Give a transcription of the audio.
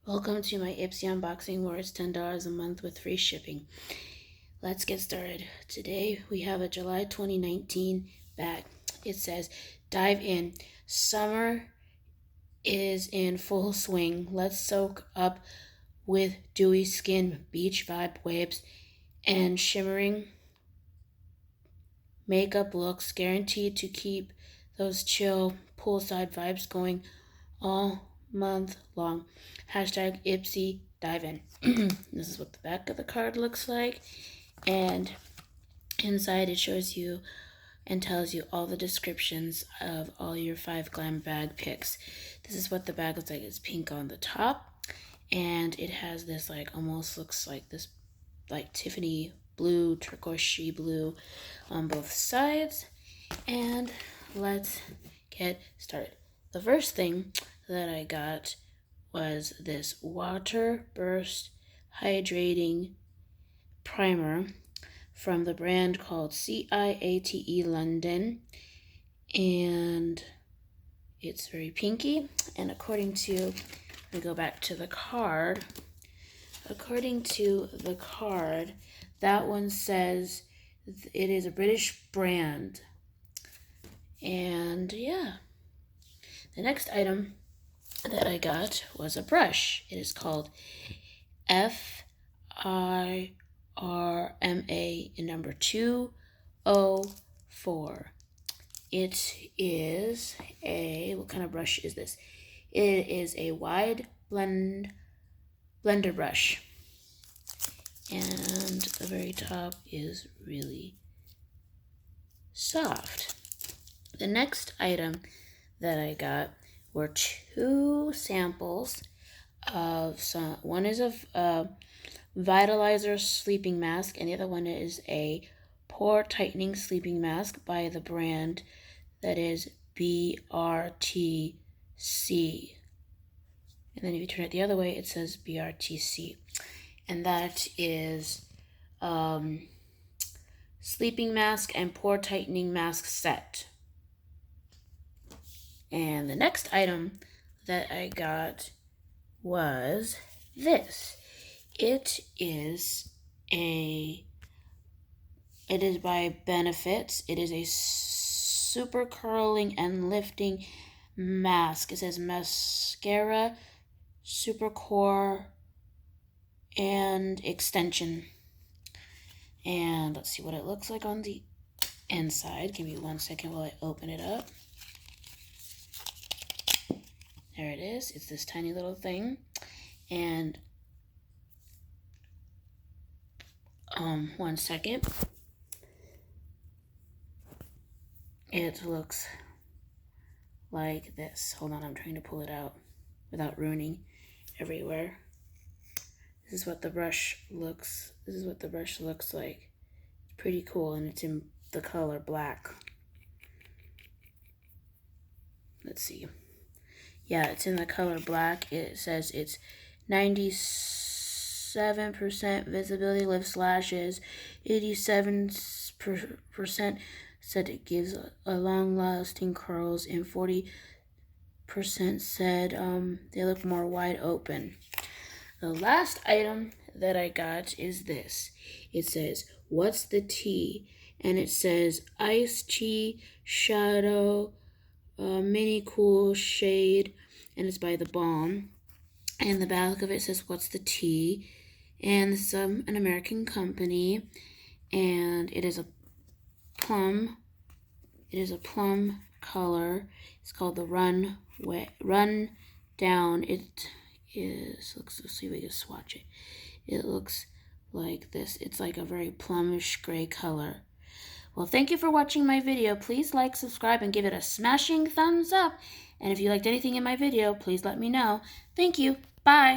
Welcome to my ipsy unboxing where it's $10 a month with free shipping. Let's get started. Today we have a July 2019 bag. It says, dive in. Summer is in full swing. Let's soak up with dewy skin, beach vibe waves, and shimmering makeup looks guaranteed to keep those chill poolside vibes going all month long. Hashtag ipsy dive in. This is what the back of the card looks like, and inside it shows you and tells you all the descriptions of all your 5 glam bag picks. This is what the bag looks like. It's pink on the top, and it has this almost looks like this Tiffany blue, turquoise blue on both sides. And let's get started. The first thing that I got was this Water Burst Hydrating Primer from the brand called CIATE London, and it's very pinky. And according to, let me go back to the card. According to the card, that one says it is a British brand. And yeah, the next item that I got was a brush. It is called FIRMA in number 204. It is what kind of brush is this? It is a wide blender brush, and the very top is really soft. The next item that I got were 2 samples of one is a Vitalizer sleeping mask, and the other one is a pore tightening sleeping mask by the brand that is BRTC. And then if you turn it the other way, it says BRTC. And that is sleeping mask and pore tightening mask set. And the next item that I got was this. It is by Benefits. It is a super curling and lifting mask. It says mascara, super core, and extension. And let's see what it looks like on the inside. Give me 1 second while I open it up. There it is. It's this tiny little thing. And 1 second. It looks like this. Hold on, I'm trying to pull it out without ruining everywhere. This is what the brush looks like. It's pretty cool, and it's in the color black. Let's see. Yeah, it's in the color black. It says it's 97% visibility, lifts lashes, 87% said it gives a long-lasting curls, and 40% said they look more wide open. The last item that I got is this. It says, what's the tea? And it says Ice Tea Shadow Mini Cool Shade, and it's by The Balm. And the back of it says, what's the tea? And it's an American company, and it is a plum. It is a plum color. It's called the Run Down. It is, let's see if we can swatch it. It looks like this. It's like a very plumish gray color. Well, thank you for watching my video. Please like, subscribe, and give it a smashing thumbs up. And if you liked anything in my video, please let me know. Thank you. Bye.